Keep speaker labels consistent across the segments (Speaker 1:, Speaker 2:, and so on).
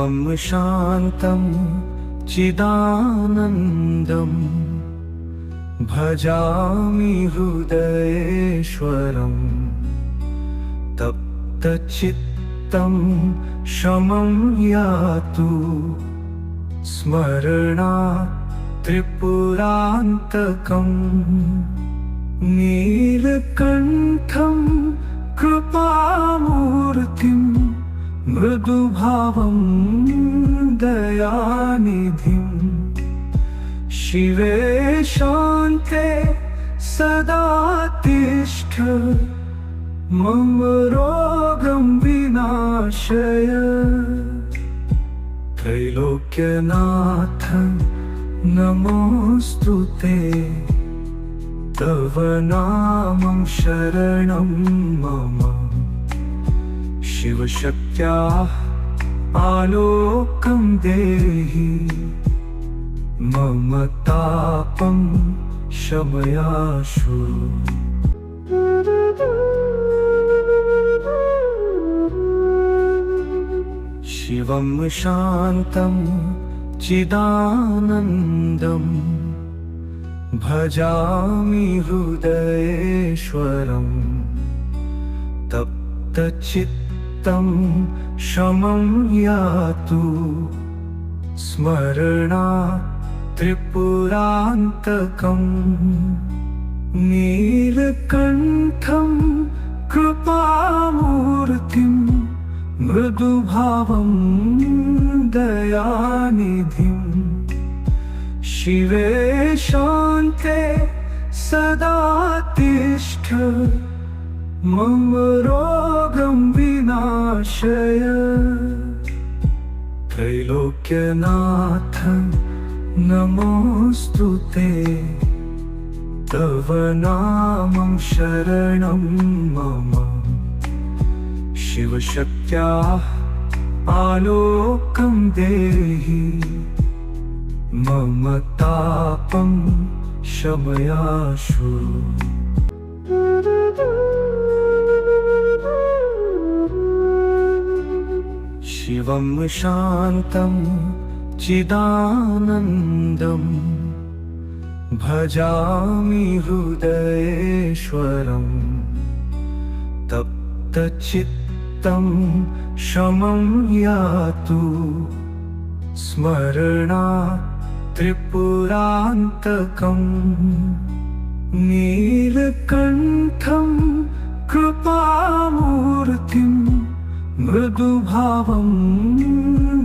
Speaker 1: शिवं शान्तं चिदानन्दं भजामि हृदयेश्वरं तप्तचित्तं शमं यातु स्मरणात् त्रिपुरान्तकम् नीलकण्ठं कृपामूर्तिं मृदुभावं दयानिधिं शिवे शान्ते सदा तिष्ठ मम रोगं विनाशय त्रैलोक्यनाथ नमोऽस्तुते तव नामं शरणं मम शिवशक्त्याः आलोकं देहि मम तापं शमयाशु शिवं शान्तं चिदानन्दं भजामि हृदयेश्वरं तप्तचित्तं शमं यातु स्मरणात् त्रिपुरान्तकम् नीलकण्ठं कृपामूर्तिं मृदुभावं दयानिधिं शिवे शान्ते सदा तिष्ठ मम रोगं विनाशय त्रैलोक्यनाथ नमोऽस्तुते तव नामं शरणं मम शिवशक्त्याः आलोकं देहि मम तापं शमयाशु शिवं शान्तं चिदानन्दं भजामि हृदयेश्वरं तप्तचित्तं शमं यातु स्मरणात् त्रिपुरान्तकम् नीलकण्ठं कृपामूर्तिं मृदुभावं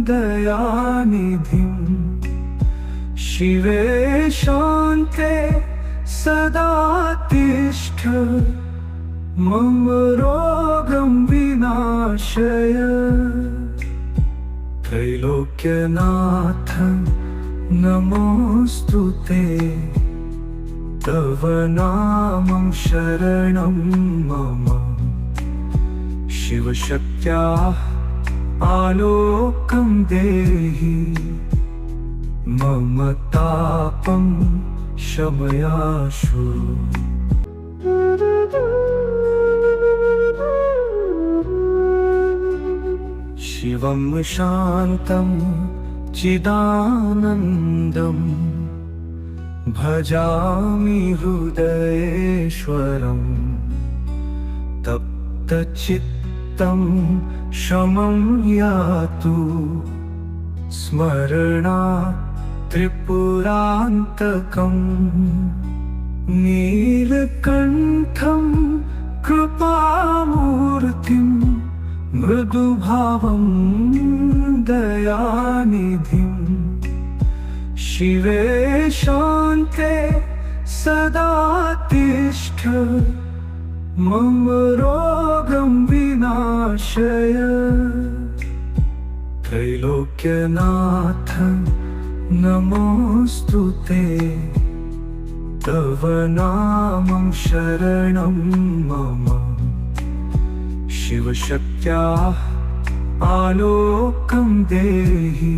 Speaker 1: दयानिधिं शिवे शान्ते सदा तिष्ठ मम रोगं विनाशय त्रैलोक्यनाथ नमोऽस्तुते तव नामं शरणं मम शिवशक्त्याः आलोकं देहि मम तापं शमयाशु शिवं शान्तं चिदानन्दं भजामि हृदयेश्वरं तप्तचित्तं शमं यातु स्मरणात् त्रिपुरान्तकम् नीलकण्ठं कृपामूर्तिं मृदुभावं दयानिधिं शिवे शान्ते सदा तिष्ठ मम रोगं विनाशय त्रैलोक्यनाथ नमोऽस्तुते तव नामं शरणं मम शिवशक्त्याः आलोकं देहि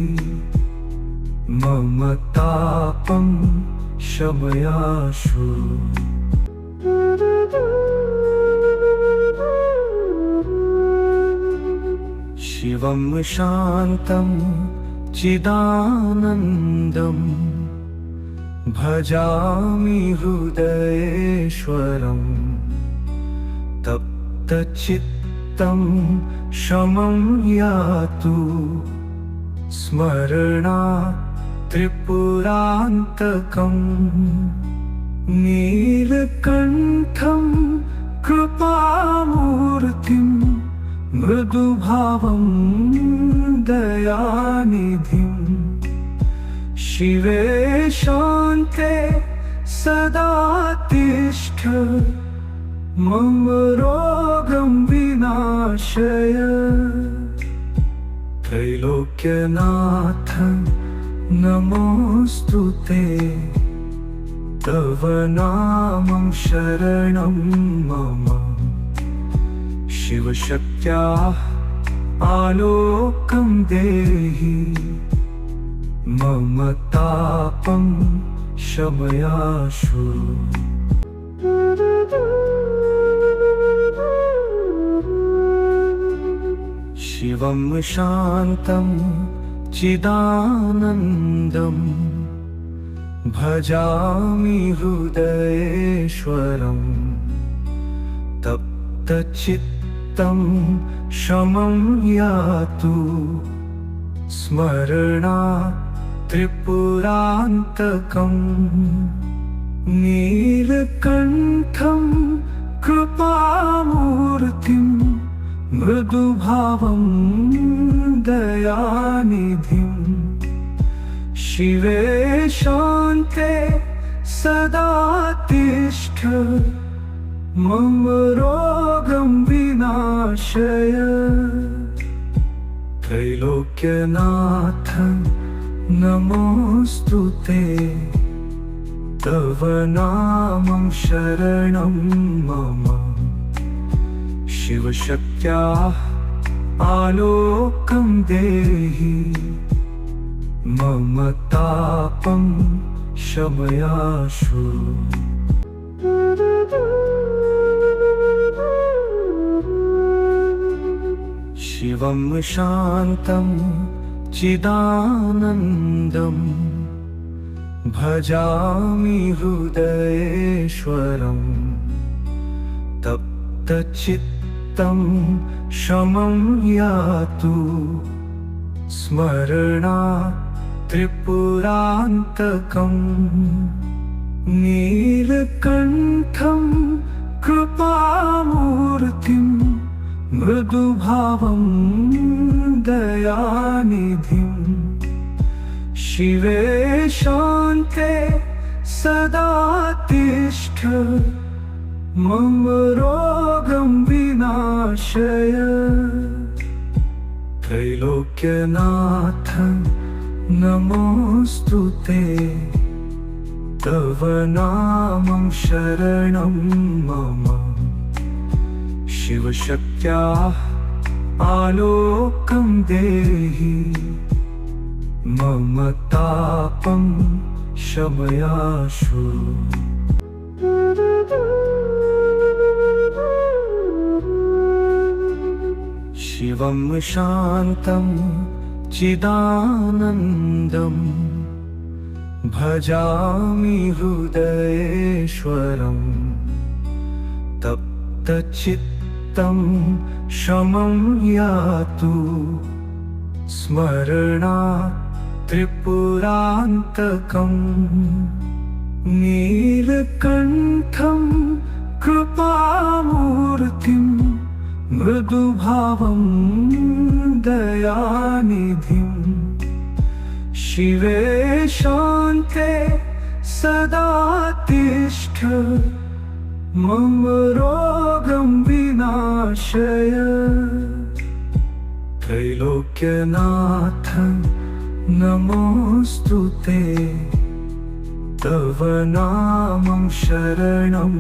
Speaker 1: मम तापं शमयाशु शिवं शान्तं चिदानन्दं भजामि हृदयेश्वरं तप्तचित्तं शमं यातु स्मरणात् त्रिपुरान्तकम् नीलकण्ठं कृपामूर्तिं मृदुभावं दयानिधिं शिवे शान्ते सदा तिष्ठ मम रोगं विनाशय त्रैलोक्यनाथ नमोऽस्तु ते तव नामं शरणं मम शिवशक्त्याः आलोकं देहि मम तापं शमयाशु शिवं शान्तं चिदानन्दं भजामि हृदयेश्वरं तप्तचित्तं शमं यातु स्मरणात् त्रिपुरान्तकम् नीलकण्ठं कृपामूर्तिं मृदुभावं दयानिधिं शिवे शान्ते सदा तिष्ठ मम रोगं विनाशय त्रैलोक्यनाथ नमोऽस्तु ते तव नामं शरणं मम शिवशक्त्याः आलोकं देहि मम तापं शमयाशु शिवं शान्तं चिदानन्दं भजामि हृदयेश्वरं तप्तचित्तं शमं यातु स्मरणात् त्रिपुरान्तकम् नीलकण्ठं कृपामूर्तिं मृदुभावं दयानिधिं शिवे शान्ते सदा तिष्ठ मम रोगं विनाशय त्रैलोक्यनाथ नमोऽस्तु ते तव नामं शरणं मम शिवशक्त्याः आलोकं देहि मम तापं शमयाशु शिवं शान्तं चिदानन्दं भजामि हृदयेश्वरं तप्तचित्तं शमं यातु स्मरणात् त्रिपुरान्तकम् नीलकण्ठं कृपामूर्तिं मृदुभावं दयानिधिं शिवे शान्ते सदा तिष्ठ मम रोगं विनाशय त्रैलोक्यनाथ नमोऽस्तु ते तव नामं शरणं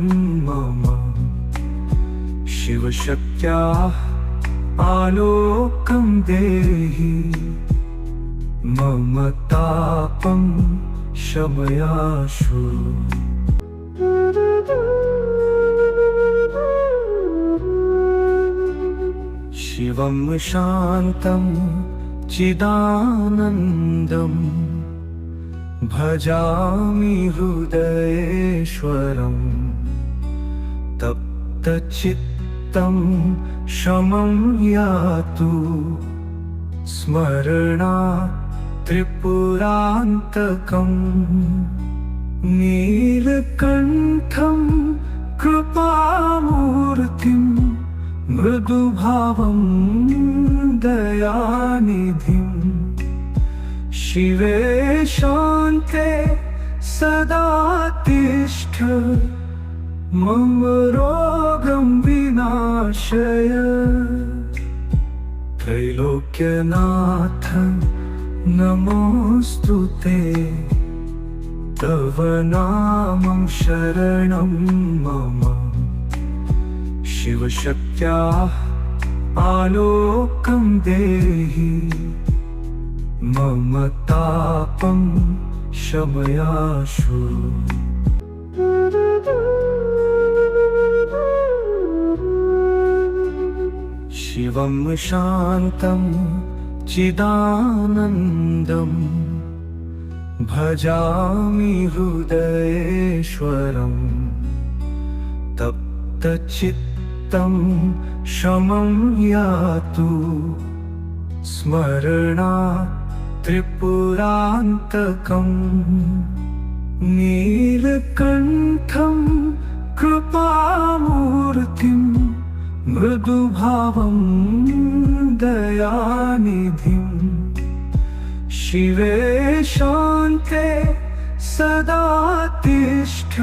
Speaker 1: मम शिवशक्त्याः आलोकं देहि मम तापं शमयाशु शिवं शान्तं चिदानन्दं भजामि हृदयेश्वरं तप्तचित्तं शमं यातु स्मरणात् त्रिपुरान्तकम् नीलकण्ठं कृपामूर्तिं मृदुभावं दयानिधिं शिवे शान्ते सदा तिष्ठ मम रोगं विनाशय त्रैलोक्यनाथ नमोऽस्तुते तव नामं शरणं मम शिवशक्त्याः आलोकं देहि मम तापं शमयाशु शिवं शान्तं चिदानन्दं भजामि हृदयेश्वरं तप्तचित्तं शमं यातु स्मरणात् त्रिपुरान्तकम् नीलकण्ठं कृपामूर्तिं मृदुभावं दयानिधिं शिवे शान्ते सदा तिष्ठ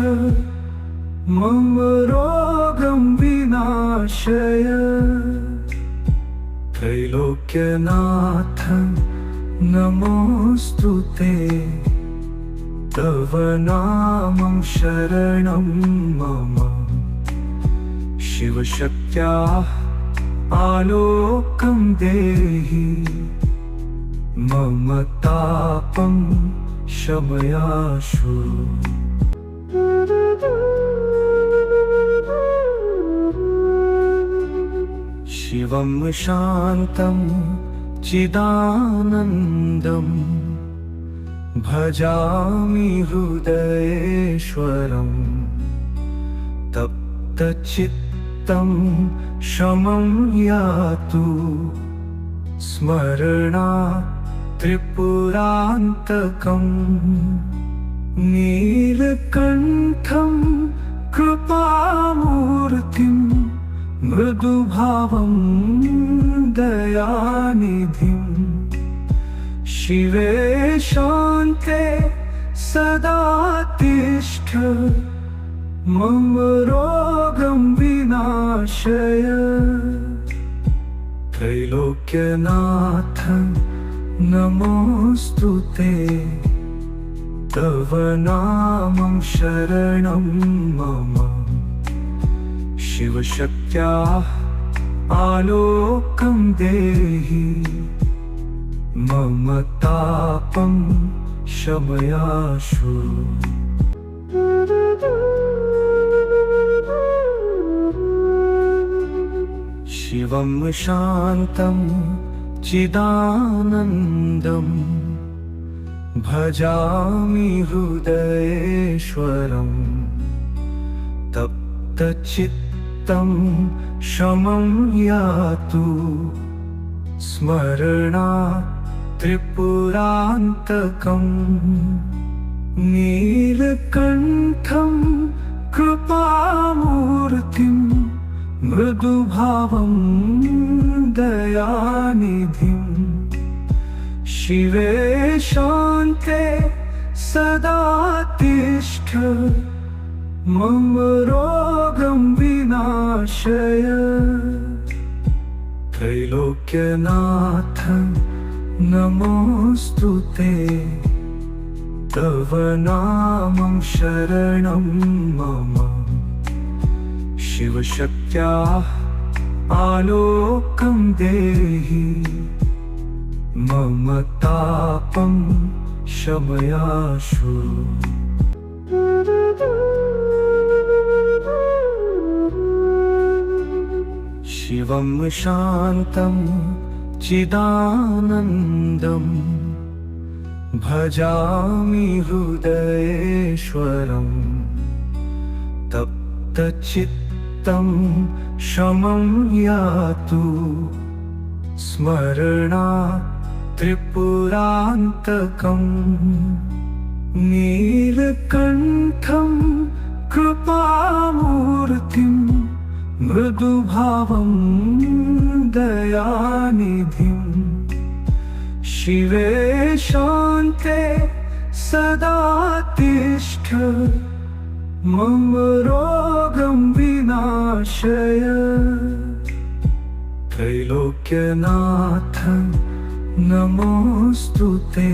Speaker 1: मम रोगं विनाशय त्रैलोक्यनाथ नमोऽस्तुते तव नामं शरणं मम शिवशक्त्याः आलोकं देहि मम तापं शमयाशु शिवं शान्तं चिदानन्दं भजामि हृदयेश्वरं तप्तचित्तं शमं यातु स्मरणात् त्रिपुरान्तकम् नीलकण्ठं कृपामूर्तिं मृदुभावं दयानिधिं शिवे शान्ते सदा तिष्ठ मम रोगं विनाशय त्रैलोक्यनाथ नमोऽस्तुते तव नामं शरणं मम शिवशक्त्याः आलोकं देहि मम तापं शमयाशु शिवं शान्तं चिदानन्दं भजामि हृदयेश्वरं तप्तचित्तं शमं यातु स्मरणात् त्रिपुरान्तकम् नीलकण्ठं कृपामूर्तिं मृदुभावं दयानिधिं शिवे शान्ते सदा तिष्ठ मम रोगं विनाशय त्रैलोक्यनाथ नमोऽस्तुते तव नामं शरणं मम शिवशक्त्याः आलोकं देहि मम तापं शमयाशु शिवं शान्तं चिदानन्दं भजामि हृदयेश्वरं तप्तचित्तं शमं यातु स्मरणात् त्रिपुरान्तकम् नीलकण्ठं कृपामूर्तिं मृदुभावं दयानिधिं शिवे शान्ते सदा तिष्ठ मम रोगं विनाशय त्रैलोक्यनाथ नमोऽस्तु ते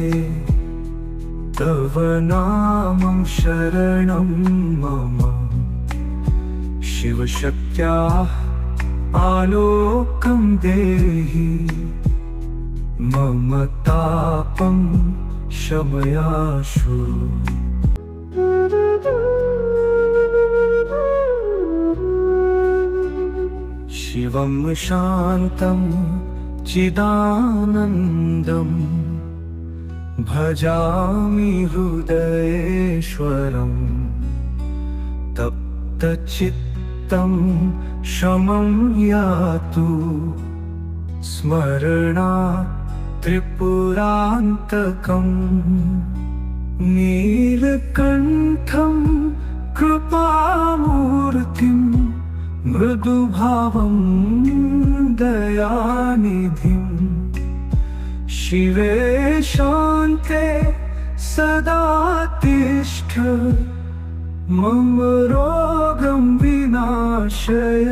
Speaker 1: तव नामं शरणं मम शिवशक्त्याः आलोकं देहि मम तापं शमयाशु शिवं शान्तं चिदानन्दं भजामि हृदयेश्वरं तप्तचित्तं शमं यातु स्मरणात् त्रिपुरान्तकम् नीलकण्ठं कृपामूर्तिं मृदुभावं दयानिधिं शिवे शान्ते सदा तिष्ठ मम रोगं विनाशय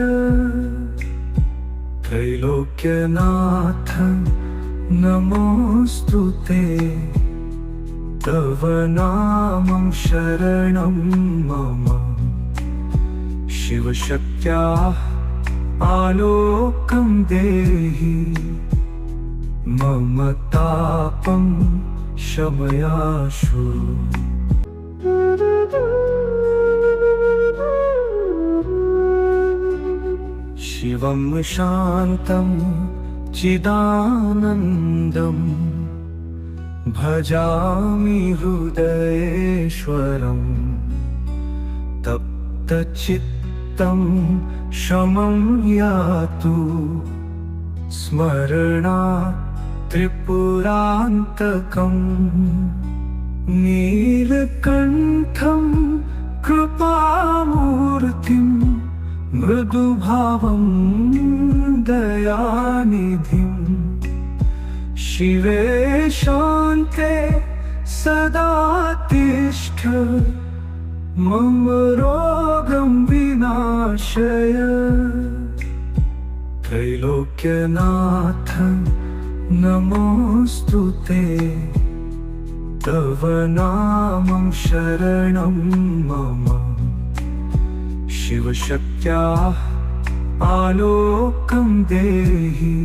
Speaker 1: त्रैलोक्यनाथ नमोऽस्तु ते तव नामं शरणं मम शिवशक्त्याः आलोकं देहि मम तापं शमयाशु शिवं शान्तं चिदानन्दं भजामि हृदयेश्वरं तप्तचित्तं शमं यातु स्मरणात् त्रिपुरान्तकम् नीलकण्ठं कृपामूर्तिं मृदुभावं दयानिधिं शिवे शान्ते सदा तिष्ठ मम रोगं विनाशय त्रैलोक्यनाथ नमोऽस्तु ते तव नामं शरणं मम शिवशक्त्याः आलोकं देहि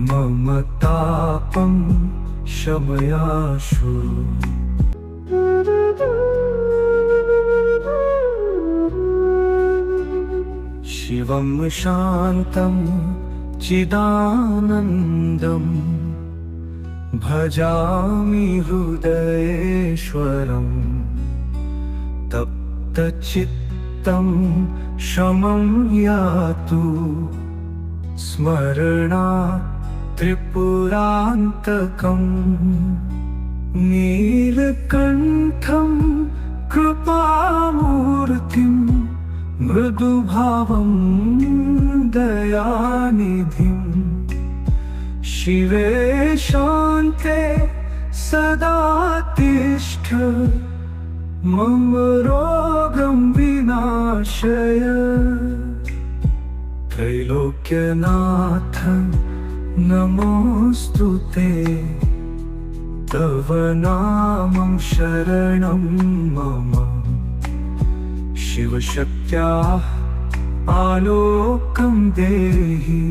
Speaker 1: मम तापं शमयाशु शिवं शान्तं चिदानन्दं भजामि हृदयेश्वरं तप्तचित्तं शमं यातु स्मरणात् त्रिपुरान्तकम् नीलकण्ठं कृपामूर्तिं मृदुभावं दयानिधिं शिवे शान्ते सदा तिष्ठ मम रोगं विनाशय त्रैलोक्यनाथ नमोऽस्तु ते तव नामं शरणं मम शिवशक्त्याः आलोकं देहि मम तापं शमयाशु शिवं शान्तं चिदानन्दं भजामि हृदयेश्वरं तप्तचित्तं शमं यातु स्मरणात् त्रिपुरान्तकम् नीलकण्ठं कृपामूर्तिं मृदुभावं दयानिधिं शिवे शान्ते सदा तिष्ठ मम रोगं विनाशय त्रैलोक्यनाथ नमोऽस्तु ते तव नामं शरणं मम शिवशक्त्याः आलोकं देहि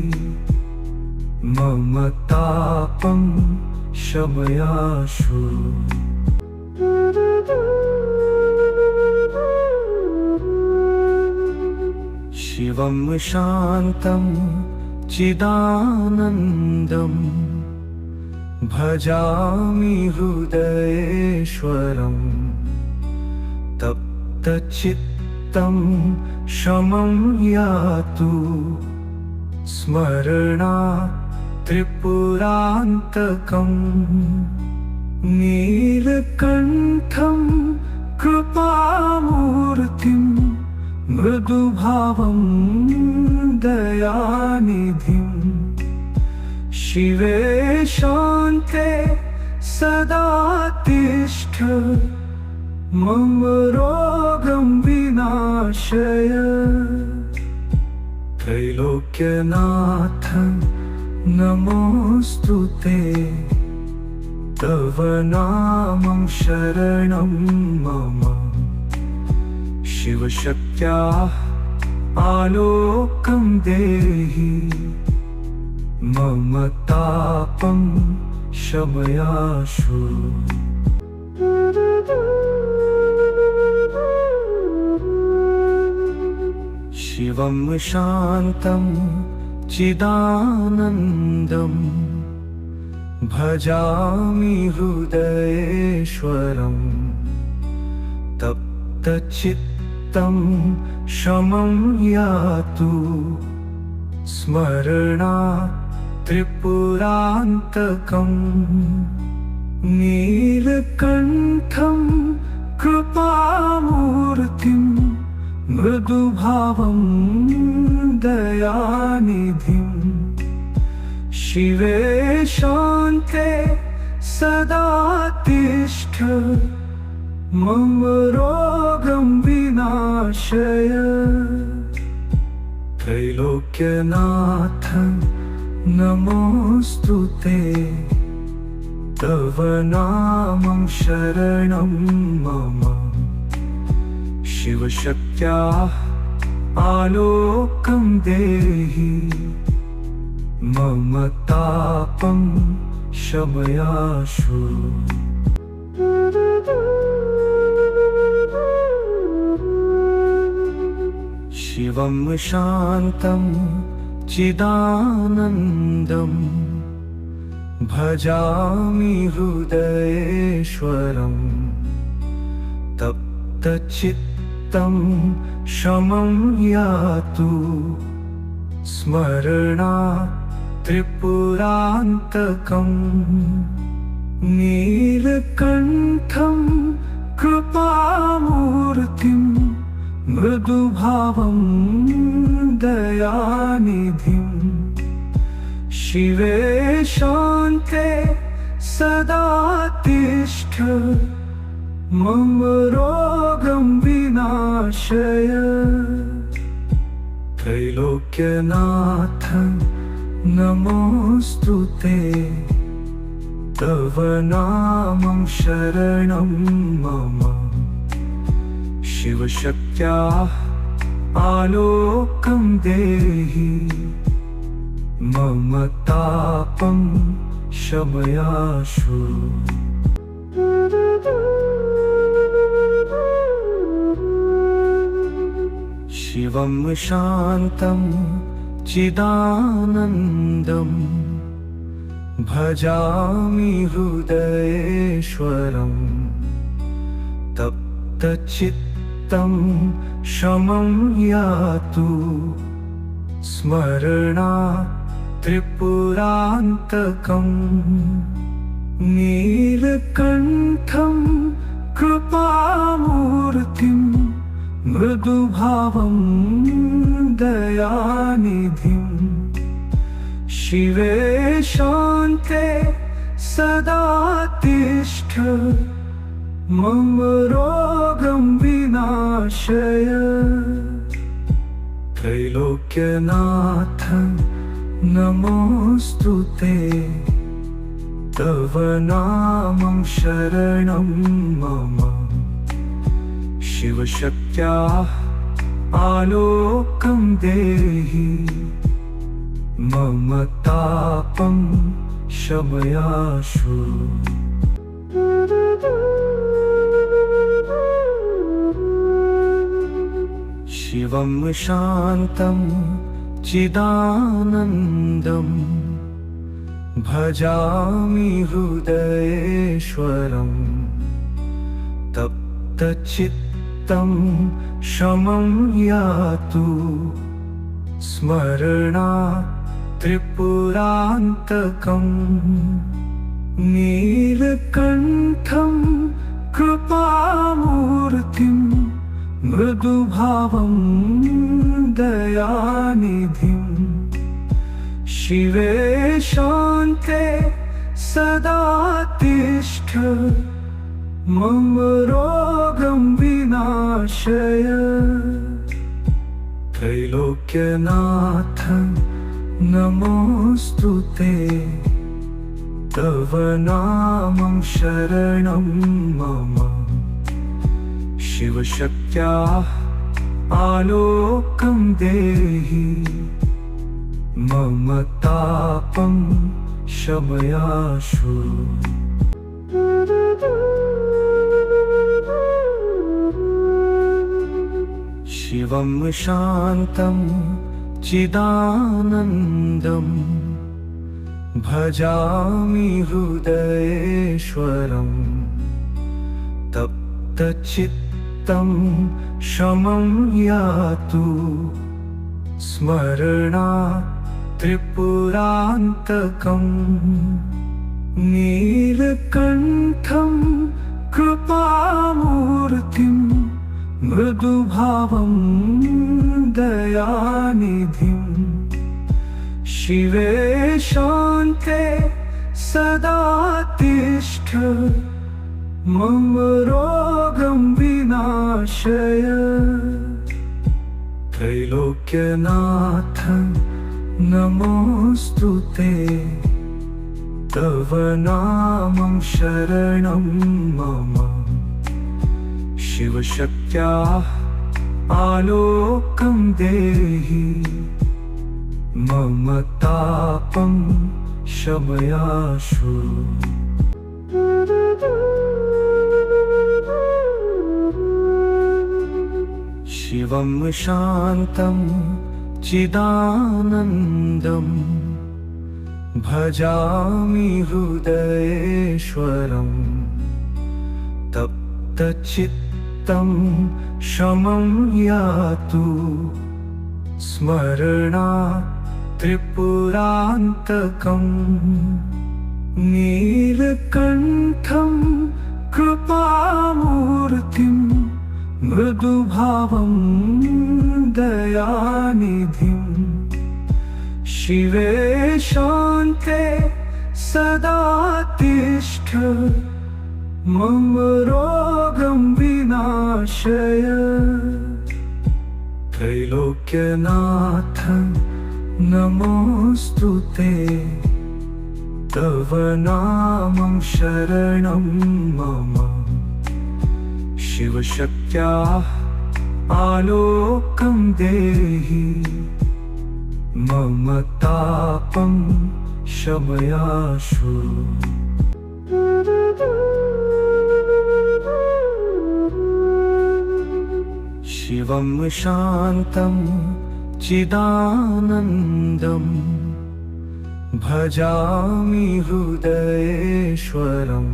Speaker 1: मम तापं शमयाशु शिवं शिवं शान्तं चिदानन्दं भजामि हृदयेश्वरं तप्तचित्तं शमं यातु स्मरणात् त्रिपुरान्तकम् नीलकण्ठं कृपामूर्तिं मृदुभावं दयानिधिं शिवे शान्ते सदा तिष्ठ मम रोगं विनाशय त्रैलोक्यनाथ नमोऽस्तुते तव नामं शरणं मम शिवशक्त्याः आलोकं देहि मम तापं शमयाशु शिवं शान्तं चिदानन्दं भजामि हृदयेश्वरं तप्तचित्तं शमं यातु स्मरणात् त्रिपुरान्तकम् नीलकण्ठं कृपामूर्तिं मृदुभावं दयानिधिं शिवे शान्ते सदा तिष्ठ मम रोगं विनाशय त्रैलोक्यनाथ नमोऽस्तुते तव नामं शरणं मम शिवशक्त्याः आलोकं देहि मम तापं शमयाशु शिवं शान्तं चिदानन्दं भजामि हृदयेश्वरं तप्तचित्तं शमं यातु स्मरणात् त्रिपुरान्तकम् नीलकण्ठं कृपामूर्तिं मृदुभावं दयानिधिं शिवे शान्ते सदा तिष्ठ मम रोगं विनाशय त्रैलोक्यनाथ नमोऽस्तुते तव नामं शरणं मम शिवशक्त्याः आलोकं देहि मम तापं शमयाशु शिवं शान्तं चिदानन्दं भजामि हृदयेश्वरं तप्तचित्तं शमं यातु स्मरणात् त्रिपुरान्तकम् नीलकण्ठं कृपामूर्तिं मृदुभावं दयानिधिं शिवे शान्ते सदा तिष्ठ मम रोगं विनाशय त्रैलोक्यनाथ नमोऽस्तुते तव नामं शरणं मम शिवशक्त्याः आलोकं देहि मम तापं शमयाशु शिवं शान्तं चिदानन्दं भजामि हृदयेश्वरं तप्तचित्तं शमं यातु स्मरणात् त्रिपुरान्तकम् नीलकण्ठं कृपामूर्तिं मृदुभावं दयानिधिं शिवे शान्ते सदा तिष्ठ मम रोगं विनाशय त्रैलोक्यनाथ नमोऽस्तुते तव नामं शरणं मम शिवशक्त्याः आलोकं देहि मम तापं शमयाशु शिवं शिवं शान्तं चिदानन्दं भजामि हृदयेश्वरं तप्तचित्तं शमं यातु स्मरणात् त्रिपुरान्तकम् नीलकण्ठं कृपामूर्तिं मृदुभावं दयानिधिं शिवे शान्ते सदा तिष्ठ मम रोगं विनाशय त्रैलोक्यनाथ नमोऽस्तुते तव नामं शरणं मम शिवशक्त्याः आलोकं देहि मम तापं शमयाशु शिवं शान्तं चिदानन्दं भजामि हृदयेश्वरं तप्तचित्तं शमं यातु स्मरणात् त्रिपुरान्तकम् नीलकण्ठं कृपामूर्तिं मृदुभावं दयानिधिं शिवे शान्ते सदा तिष्ठ मम रोगं विनाशय त्रैलोक्यनाथ नमोऽस्तुते तव नामं शरणं मम शिवशक्त्याः आलोकं देहि मम तापं शमयाशु शिवं शान्तं चिदानन्दं भजामि हृदयेश्वरं तप्तचित्तं शमं यातु स्मरणात् त्रिपुरान्तकम् नीलकण्ठं कृपामूर्तिं मृदुभावं दयानिधिं शिवे शान्ते सदा तिष्ठ मम रोगं विनाशय त्रैलोक्यनाथ नमोऽस्तुते तव नामं शरणं मम शिवशक्त्याः आलोकं देहि मम तापं शमयाशु शिवं शान्तं चिदानन्दं भजामि हृदयेश्वरं तप्तचित्तं शमं यातु स्मरणात् त्रिपुरान्तकम् नीलकण्ठं कृपामूर्तिं मृदुभावं दयानिधिं शिवे शान्ते सदा तिष्ठ मम रोगं विनाशय त्रैलोक्यनाथ नमोऽस्तुते तव नामं शरणं मम शिवशक्त्याः आलोकं देहि मम तापं शमयाशु शिवं शान्तं चिदानन्दं भजामि हृदयेश्वरं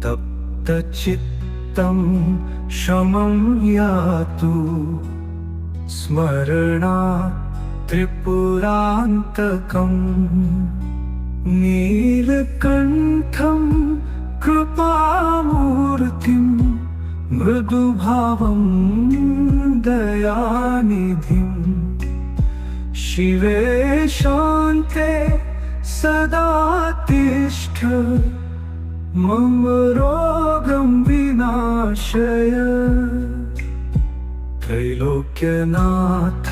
Speaker 1: तप्तचित्तं शमं यातु स्मरणात् त्रिपुरान्तकम् नीलकण्ठं कृपामूर्तिं मृदुभावं दयानिधिं शिवे शान्ते सदा तिष्ठ मम रोगं विनाशय त्रैलोक्यनाथ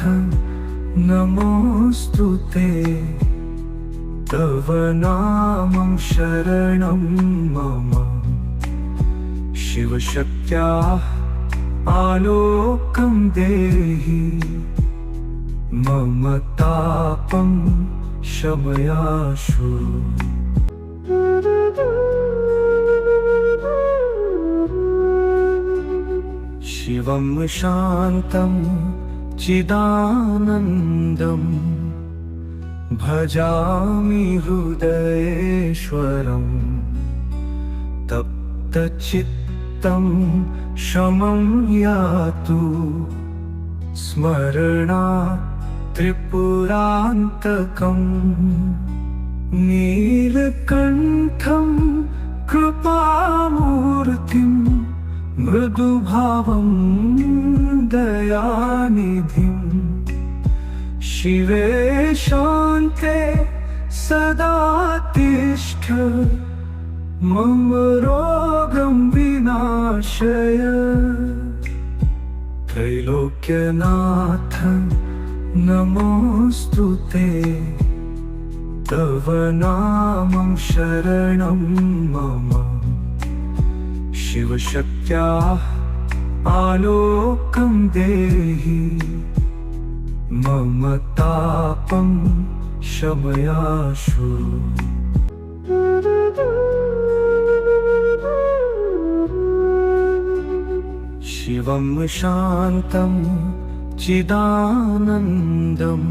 Speaker 1: नमोऽस्तुते तव नामं शरणं मम शिवशक्त्याः आलोकं देहि मम तापं शमयाशु शिवं शिवं शान्तं चिदानन्दं भजामि हृदयेश्वरं तप्तचित्तं शमं यातु स्मरणात् त्रिपुरान्तकम् नीलकण्ठं कृपामूर्तिं मृदुभावं दयानिधिं शिवे शान्ते सदा तिष्ठ मम रोगं विनाशय त्रैलोक्यनाथ नमोऽस्तुते तव नामं शरणं मम शिवशक्त्याः आलोकं देहि मम तापं शमयाशु शिवं शान्तं चिदानन्दं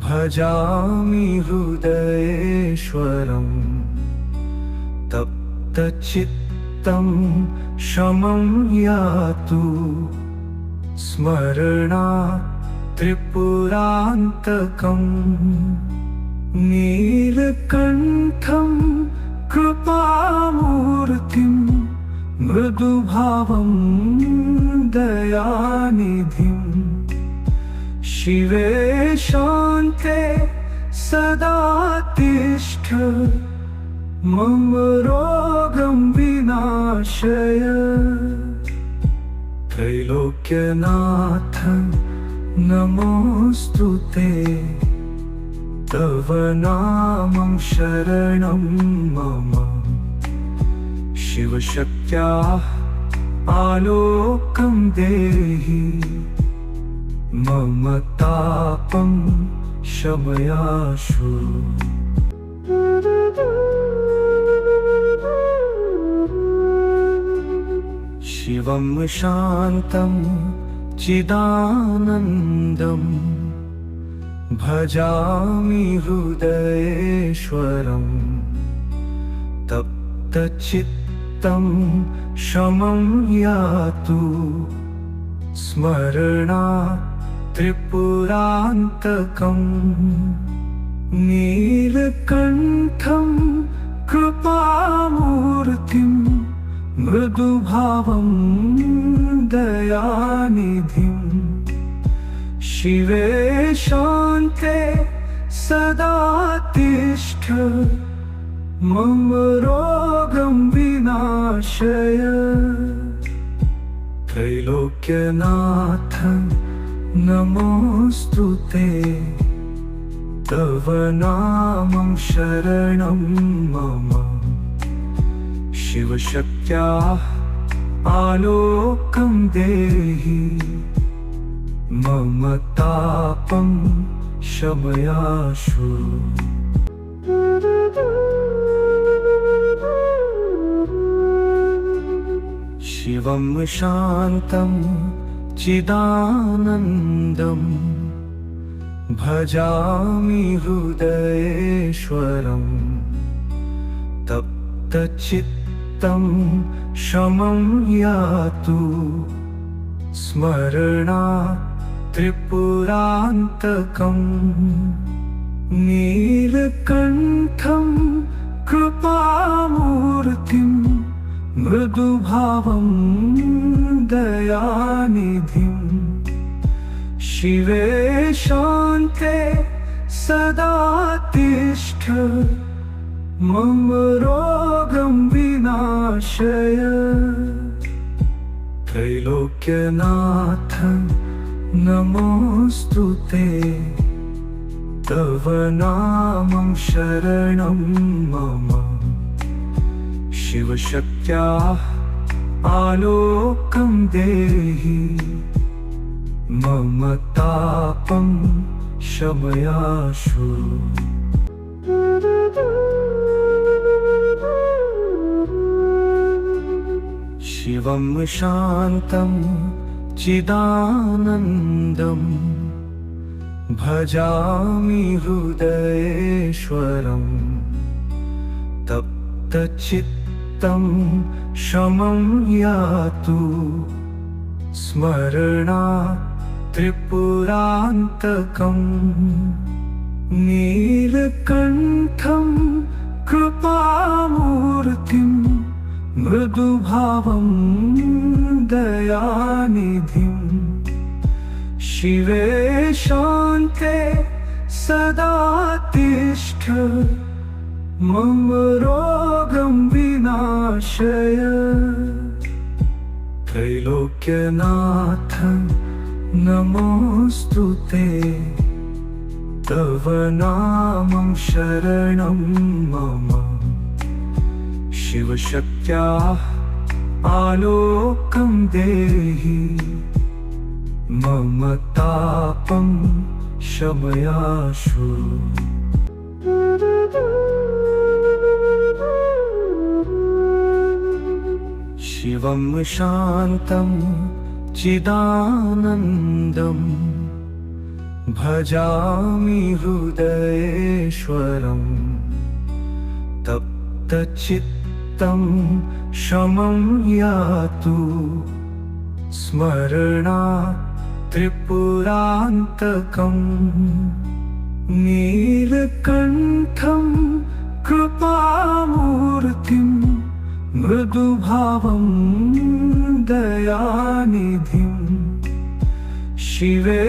Speaker 1: भजामि हृदयेश्वरं तप्तचित्तं शमं यातु स्मरणात् त्रिपुरान्तकम् नीलकण्ठं कृपामूर्तिं मृदुभावं दयानिधिं शिवे शान्ते सदा तिष्ठ मम रोगं विनाशय त्रैलोक्यनाथ नमोऽस्तुते तव नामं शरणं मम शिवशक्त्याः आलोकं देहि मम तापं शमयाशु शिवं शान्तं चिदानन्दं भजामि हृदयेश्वरं तप्तचित्तं शमं यातु स्मरणात् त्रिपुरान्तकम् नीलकण्ठं कृपामूर्तिं मृदुभावं दयानिधिं शिवे शान्ते सदा तिष्ठ मम रोगं विनाशय त्रैलोक्यनाथ नमोऽस्तुते तव नामं शरणं मम शिवशक्त्याः आलोकं देहि मम तापं शमयाशु शिवं शान्तं चिदानन्दं भजामि हृदयेश्वरं तप्तचित्तं शमं यातु स्मरणात् त्रिपुरान्तकम् नीलकण्ठं कृपामूर्तिं मृदुभावं दयानिधिं शिवे शान्ते सदा तिष्ठ मम रोगं विनाशय त्रैलोक्यनाथ नमोऽस्तुते तव नामं शरणं मम शिवशक्त्याः आलोकं देहि मम तापं शमयाशु शिवं शान्तं चिदानन्दं भजामि हृदयेश्वरं तप्तचित्तं शमं यातु स्मरणात् त्रिपुरान्तकम् नीलकण्ठं कृपामूर्तिं मृदुभावं दयानिधिं शिवे शान्ते सदा तिष्ठ मम रोगं विनाशय त्रैलोक्यनाथ नमोऽस्तु ते तव नामं शरणं मम शिवशक्त्याः आलोकं देहि मम तापं शमयाशु शिवं शान्तं चिदानन्दं भजामि हृदयेश्वरं तप्तचित्तं शमं यातु स्मरणात् त्रिपुरान्तकम् नीलकण्ठं कृपामूर्तिं मृदुभावं दयानिधिं शिवे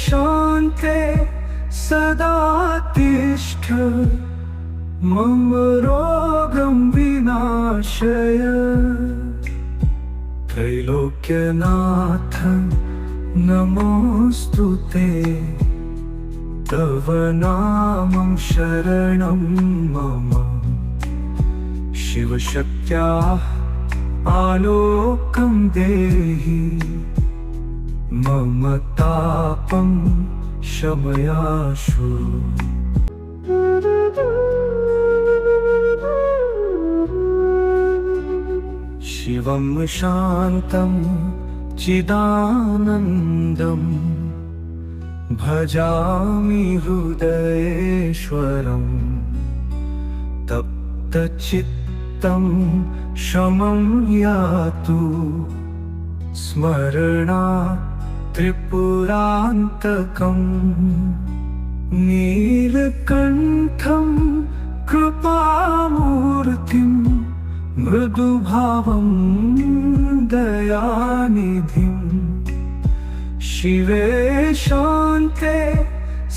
Speaker 1: शान्ते सदा तिष्ठ मम रोगं विनाशय त्रैलोक्यनाथ नमोऽस्तु ते तव नामं शरणं मम शिवशक्त्याः आलोकं देहि मम तापं शमयाशु शिवं शान्तं चिदानन्दं भजामि हृदयेश्वरं तप्तचित्तं शमं यातु स्मरणात् त्रिपुरान्तकम् नीलकण्ठं कृपामूर्तिं मृदुभावं दयानिधिं शिवे शान्ते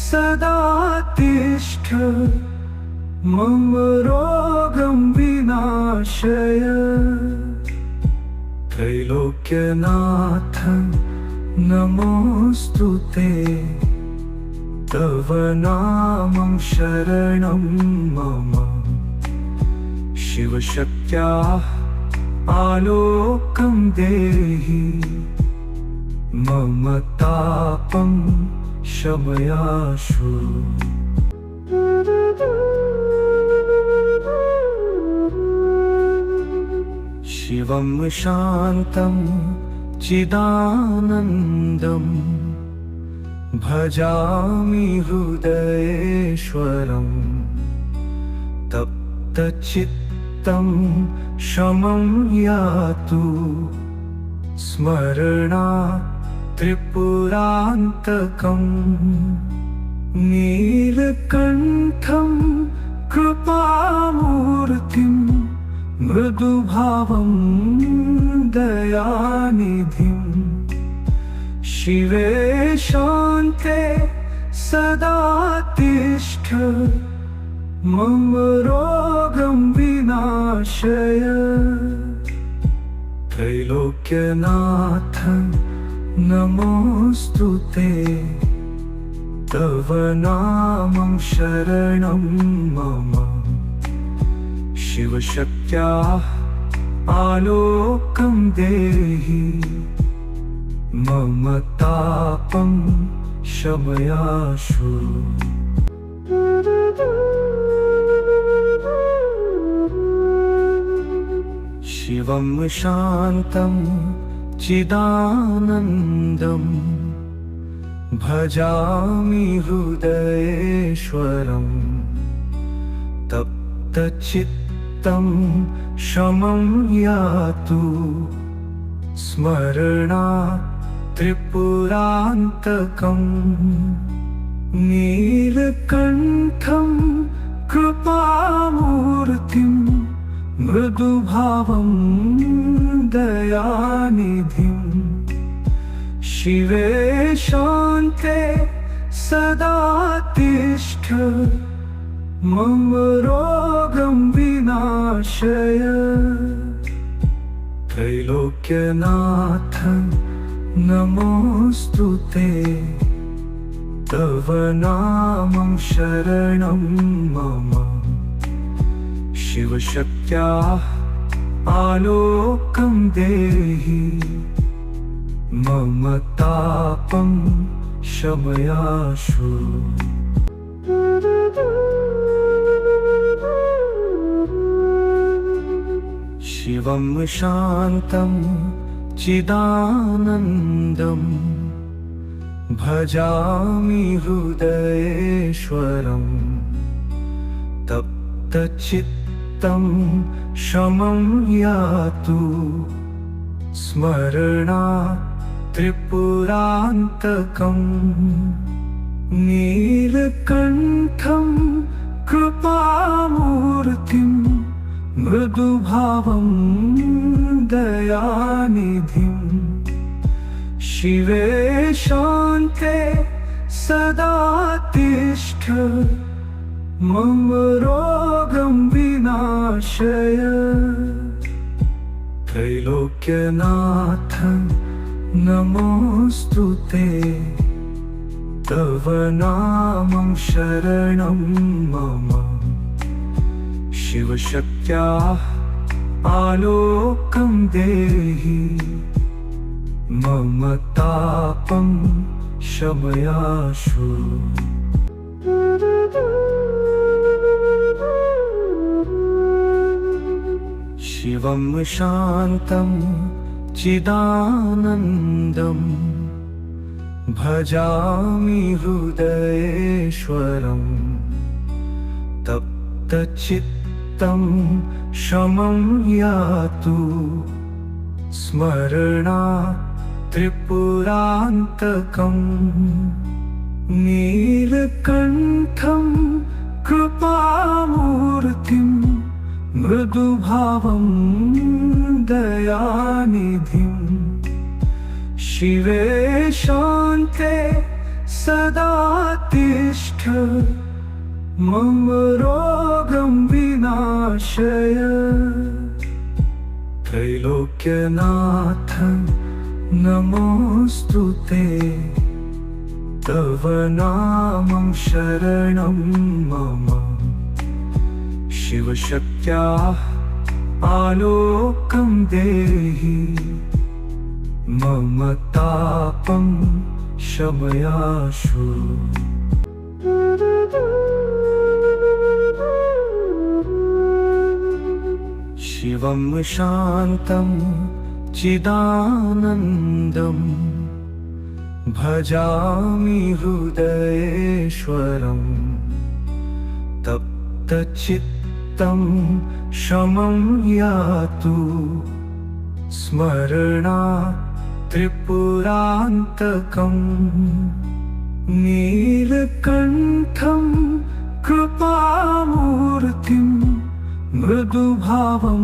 Speaker 1: सदा तिष्ठ मम रोगं विनाशय त्रैलोक्यनाथ नमोऽस्तु ते तव नामं शरणं मम शिवशक्त्याः आलोकं देहि मम तापं शमयाशु शिवं शान्तं चिदानन्दं भजामि हृदयेश्वरं तप्तचित्तं शमं यातु स्मरणात् त्रिपुरान्तकम् नीलकण्ठं कृपामूर्तिं मृदुभावं दयानिधिं शिवे शान्ते सदा तिष्ठ मम रोगं विनाशय त्रैलोक्यनाथ नमोऽस्तु ते तव नामं शरणं मम शिवशक्त्याः आलोकं देहि मम तापं शमयाशु शिवं शान्तं चिदानन्दं भजामि हृदयेश्वरं तप्तचित्तं शमं यातु स्मरणात् त्रिपुरान्तकम् नीलकण्ठं कृपामूर्तिं मृदुभावं दयानिधिं शिवे शान्ते सदा तिष्ठ मम रोगं विनाशय त्रैलोक्यनाथ नमोऽस्तुते तव नामं शरणं मम शिवशक्त्याः आलोकं देहि मम तापं शमयाशु शिवं शान्तं चिदानन्दं भजामि हृदयेश्वरं तप्तचित्तं शमं यातु स्मरणात् त्रिपुरान्तकम् नीलकण्ठं कृपामूर्तिं मृदुभावं दयानिधिं शिवे शान्ते सदा तिष्ठ मम रोगं विनाशय त्रैलोक्यनाथ नमोऽस्तुते तव नामं शरणं मम शिवशक्त्याः आलोकं देहि मम तापं शमयाशु शिवं शान्तं चिदानन्दं भजामि हृदयेश्वरं तप्तचित्तं शमं यातु स्मरणात् त्रिपुरान्तकम् नीलकण्ठं कृपामूर्तिं मृदुभावं दयानिधिं शिवे शान्ते सदा तिष्ठ मम रोगं विनाशय त्रैलोक्यनाथ नमोऽस्तुते तव नामं शरणं मम शिवशक्त्याः आलोकं देहि मम तापं शमयाशु शिवं शान्तं चिदानन्दं भजामि हृदयेश्वरं तप्तचित्तं शमं यातु स्मरणात् त्रिपुरान्तकम् नीलकण्ठं कृपामूर्तिं मृदुभावं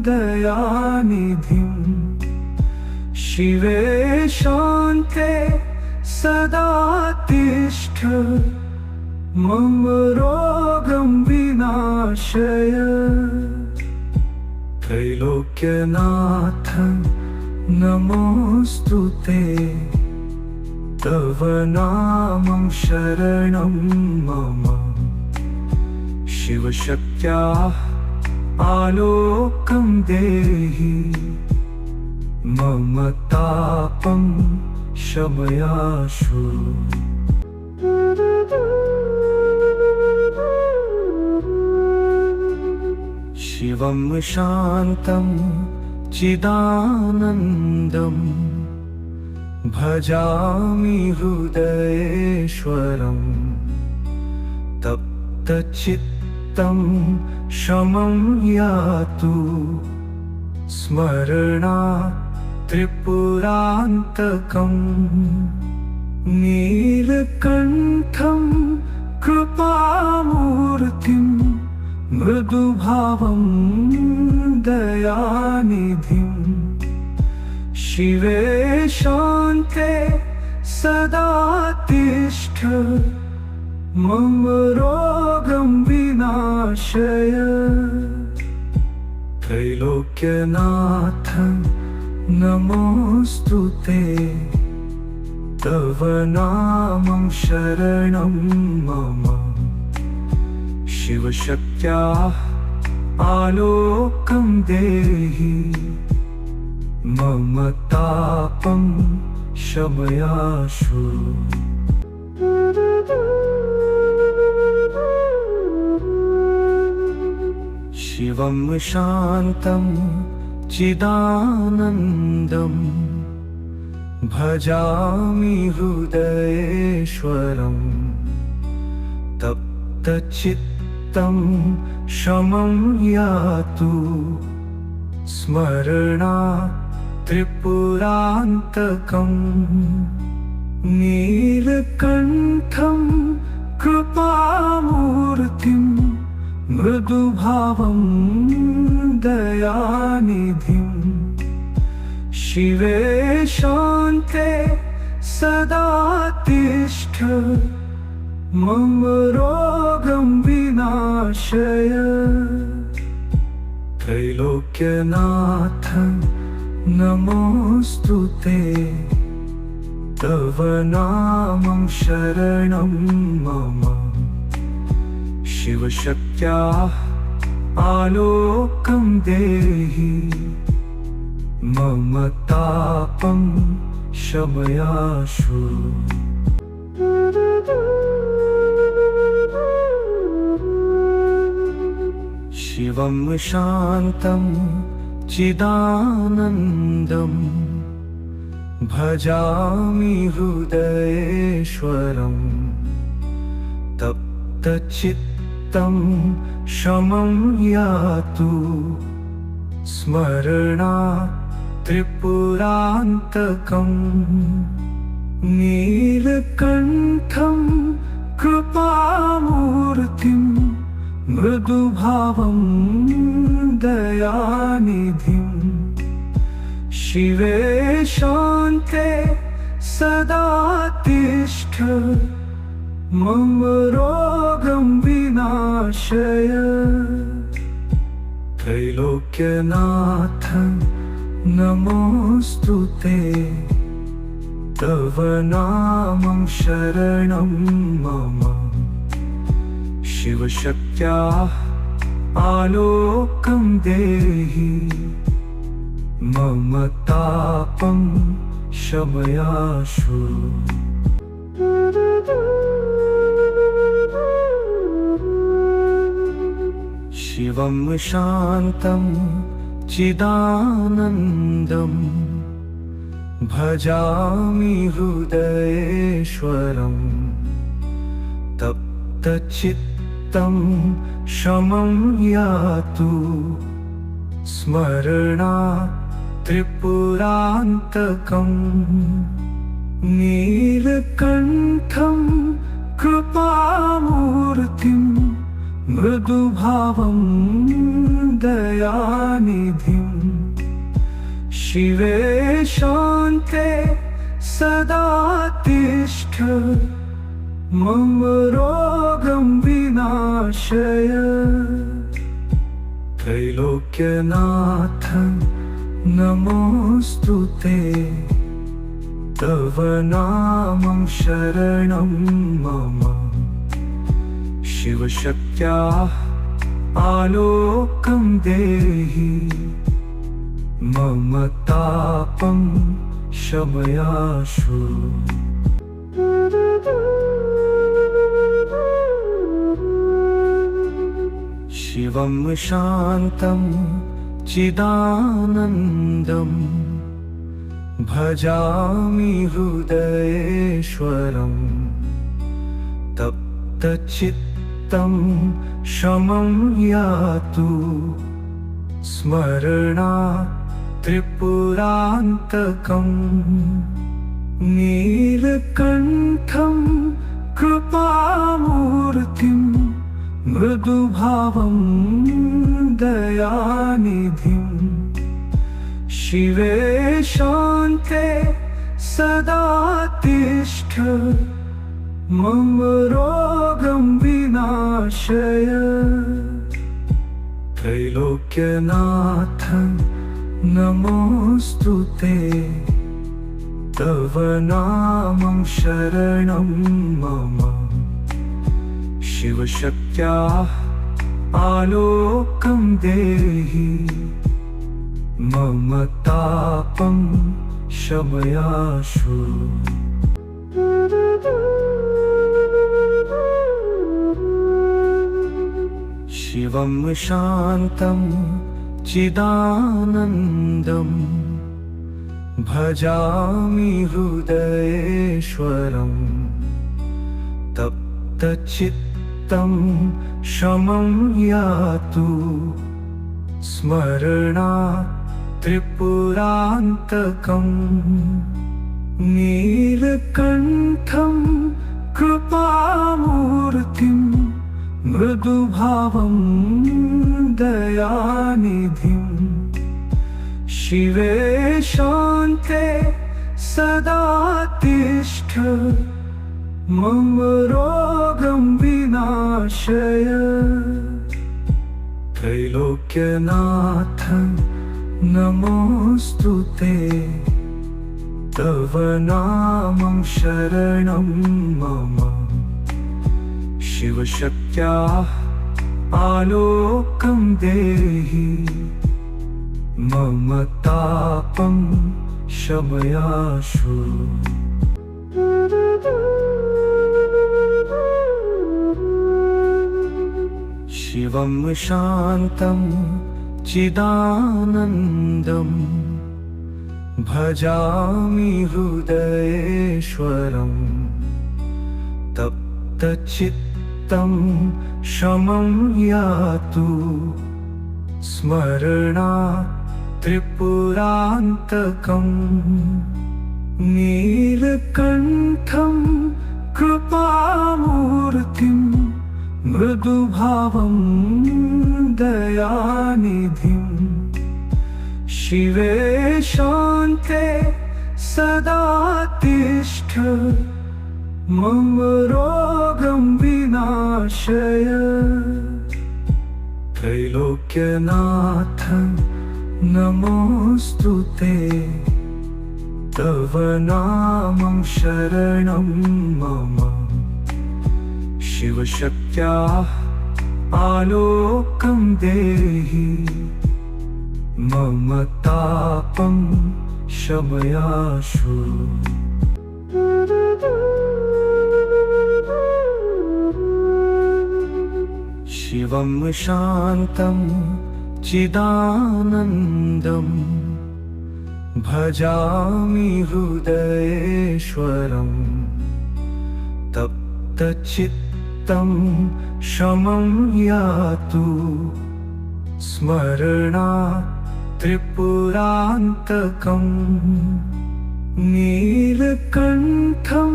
Speaker 1: दयानिधिं शिवे शान्ते सदा तिष्ठ मम रोगं विनाशय त्रैलोक्यनाथ नमोऽस्तुते तव नामं शरणं मम शिवशक्त्याः आलोकं देहि मम तापं शमयाशु शिवं शान्तं चिदानन्दं भजामि हृदयेश्वरं तप्तचित्तं शमं यातु स्मरणात् त्रिपुरान्तकम् नीलकण्ठं कृपामूर्तिं मृदुभावं दयानिधिं शिवे शान्ते सदा तिष्ठ मम रोगं विनाशय त्रैलोक्यनाथ नमोऽस्तु ते तव नामं शरणं मम शिवशक्त्याः आलोकं देहि मम तापं शमयाशु शिवं शान्तं चिदानन्दं भजामि हृदयेश्वरं तप्तचित्तं शमं यातु स्मरणात् त्रिपुरान्तकम् नीलकण्ठं कृपामूर्तिं मृदुभावं दयानिधिं शिवे शान्ते सदा तिष्ठ मम रोगं विनाशय त्रैलोक्यनाथ नमोऽस्तु ते तव नामं शरणं मम शिवशक्त्याः आलोकं देहि मम तापं शमयाशु शिवं शान्तं चिदानन्दं भजामि हृदयेश्वरं तप्तचित्तं शमं यातु स्मरणात् त्रिपुरान्तकम् नीलकण्ठं कृपामूर्तिं मृदुभावं दयानिधिं शिवे शान्ते सदा तिष्ठ मम रोगं विनाशय त्रैलोक्यनाथ नमोऽस्तु ते तव नामं शरणं मम शिवशक्त्याः आलोकं देहि मम तापं शमयाशु शिवं शान्तं चिदानन्दं भजामि हृदयेश्वरं तप्तचित्तं शमं यातु स्मरणात् त्रिपुरान्तकम् नीलकण्ठं कृपामूर्तिं मृदुभावं दयानिधिं शिवे शान्ते सदा तिष्ठ मम रोगं विनाशय त्रैलोक्यनाथ नमोऽस्तु ते तव नामं शरणं मम शिवशक्त्याः आलोकं देहि मम तापं शमयाशु शिवं शान्तं चिदानन्दं भजामि हृदयेश्वरं तप्तचित्तं शमं यातु स्मरणात् त्रिपुरान्तकम् नीलकण्ठं कृपामूर्तिं मृदुभावं दयानिधिं शिवे शान्ते सदा तिष्ठ मम रोगं विनाशय त्रैलोक्यनाथ नमोऽस्तुते तव नामं शरणं मम शिवशक्त्याः आलोकं देहि मम तापं शमयाशु शिवं शान्तं चिदानन्दं भजामि हृदयेश्वरं तप्तचित्तं शमं यातु स्मरणात् त्रिपुरान्तकम् नीलकण्ठं कृपामूर्तिं मृदुभावं दयानिधिं शिवे शान्ते सदा तिष्ठ मम रोगं विनाशय त्रैलोक्यनाथ नमोऽस्तुते तव नामं शरणं मम शिवशक्त्याः आलोकं देहि मम तापं शमयाशु शिवं शान्तं चिदानन्दं भजामि हृदयेश्वरं तप्तचित्तं शमं यातु स्मरणात् त्रिपुरान्तकम् नीलकण्ठं कृपामूर्तिं मृदुभावं दयानिधिं शिवे शान्ते सदा तिष्ठ मम रोगं विनाशय त्रैलोक्यनाथ नमोऽस्तुते तव नामं शरणं मम शिवशक्त्याः आलोकं देहि मम तापं शमयाशु शिवं शान्तं चिदानन्दं भजामि हृदयेश्वरं तप्तचित्तं शमं यातु स्मरणात् त्रिपुरान्तकम् नीलकण्ठं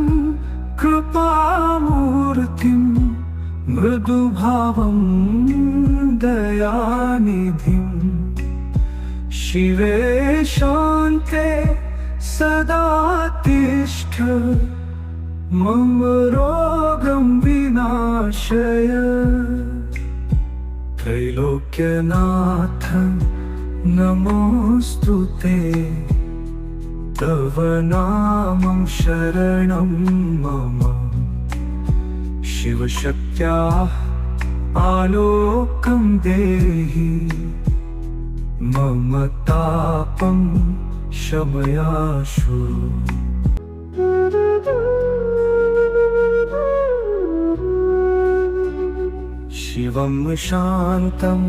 Speaker 1: कृपामूर्तिं मृदुभावं दयानिधिं शिवे शान्ते सदा तिष्ठ मम रोगं विनाशय त्रैलोक्यनाथ नमोऽस्तुते तव नामं शरणं मम शिवशक्त्याः आलोकं देहि मम तापं शमयाशु शिवं शान्तं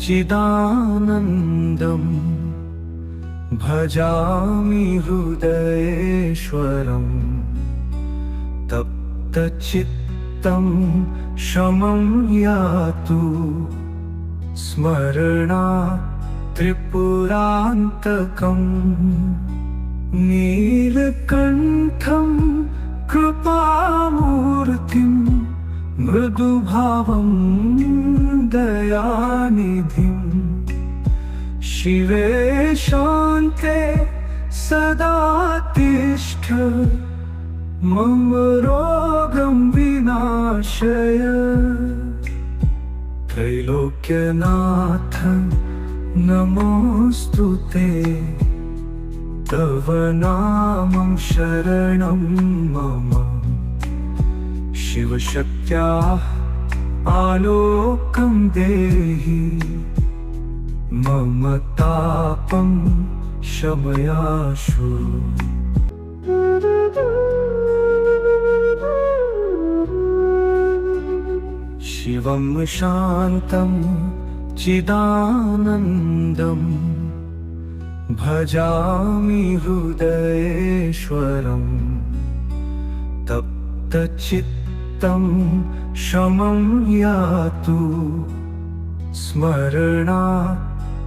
Speaker 1: चिदानन्दं भजामि हृदयेश्वरं तप्तचित्तं शमं यातु स्मरणात् त्रिपुरान्तकम् नीलकण्ठं कृपामूर्तिं मृदुभावं दयानिधिं शिवे शान्ते सदा तिष्ठ मम रोगं विनाशय त्रैलोक्यनाथ नमोऽस्तु ते तव नामं शरणं मम शिवशक्त्याः आलोकं देहि मम तापं शमयाशु शिवं शान्तं चिदानन्दं भजामि हृदयेश्वरं तप्तचित्तं शमं यातु स्मरणात्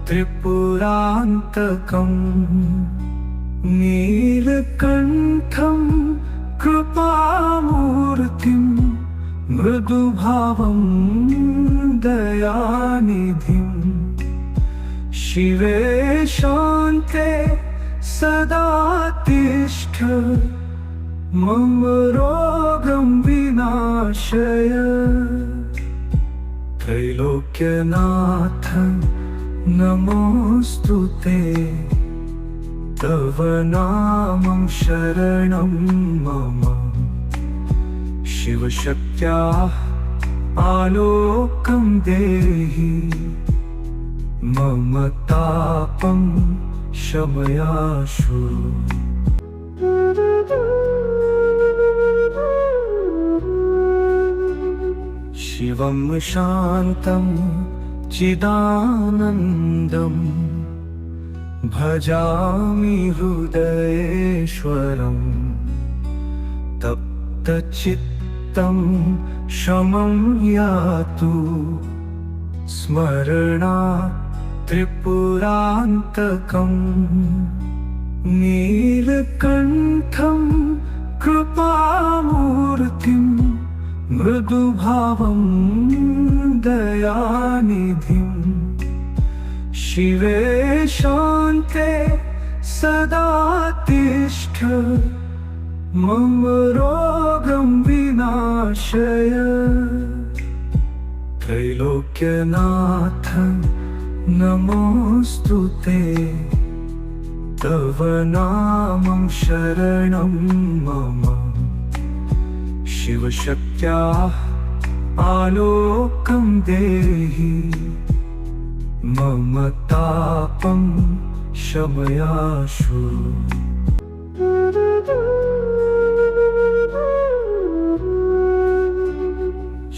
Speaker 1: त्रिपुरान्तकम् नीलकण्ठं कृपामूर्तिं मृदुभावं दयानिधिं शिवे शान्ते सदा तिष्ठ मम रोगं विनाशय त्रैलोक्यनाथ नमोऽस्तु ते तव नामं शरणं मम शिवशक्त्याः आलोकं देहि मम तापं शमयाशु शिवं शान्तं चिदानन्दं भजामि हृदयेश्वरं तप्तचित्तं शमं यातु स्मरणात् त्रिपुरान्तकम् नीलकण्ठं कृपामूर्तिं मृदुभावं दयानिधिं शिवे शान्ते सदा तिष्ठ मम रोगं विनाशय त्रैलोक्यनाथ नमोऽस्तु ते तव नामं शरणं मम शिवशक्त्याः आलोकं देहि मम तापं शमयाशु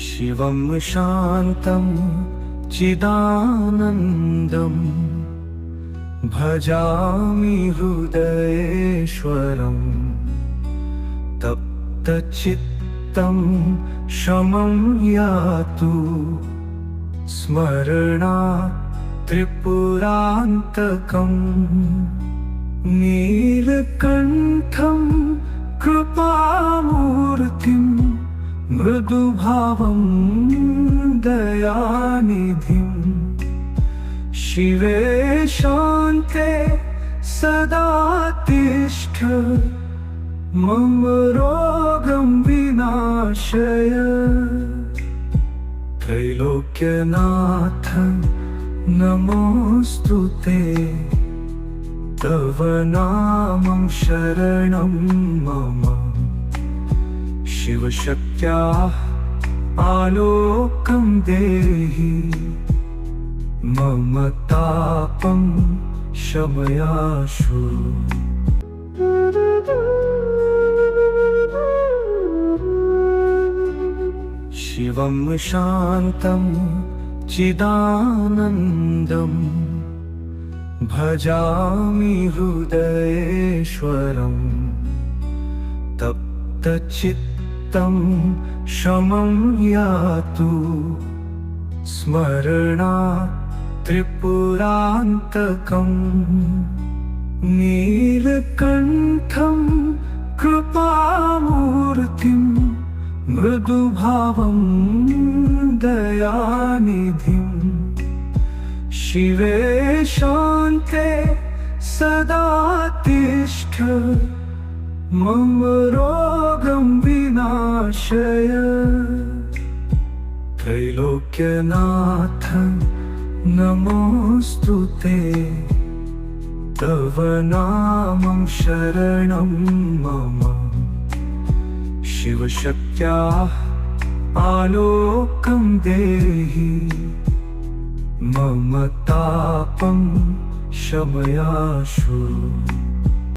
Speaker 1: शिवं शान्तं चिदानन्दं भजामि हृदयेश्वरं तप्तचित्तं शमं यातु स्मरणात् त्रिपुरान्तकम् नीलकण्ठं कृपामूर्तिं मृदुभावं दयानिधिं शिवे शान्ते सदा तिष्ठ मम रोगं विनाशय त्रैलोक्यनाथ नमोऽस्तु ते तव नामं शरणं मम शिवशक्त्याः आलोकं देहि मम तापं शमयाशु शिवं शान्तं चिदानन्दम् भजामि हृदयेश्वरम् तप्तचित्तं शमं यातु स्मरणात् त्रिपुरान्तकम् नीलकण्ठं कृपामूर्तिं मृदुभावं दयानिधिं शिवे शान्ते सदा तिष्ठ मम रोगं विनाशय त्रैलोक्यनाथ नमोऽस्तुते तव नामं शरणं मम शिवशक्त्याः आलोकं देहि मम तापं शमयाशु।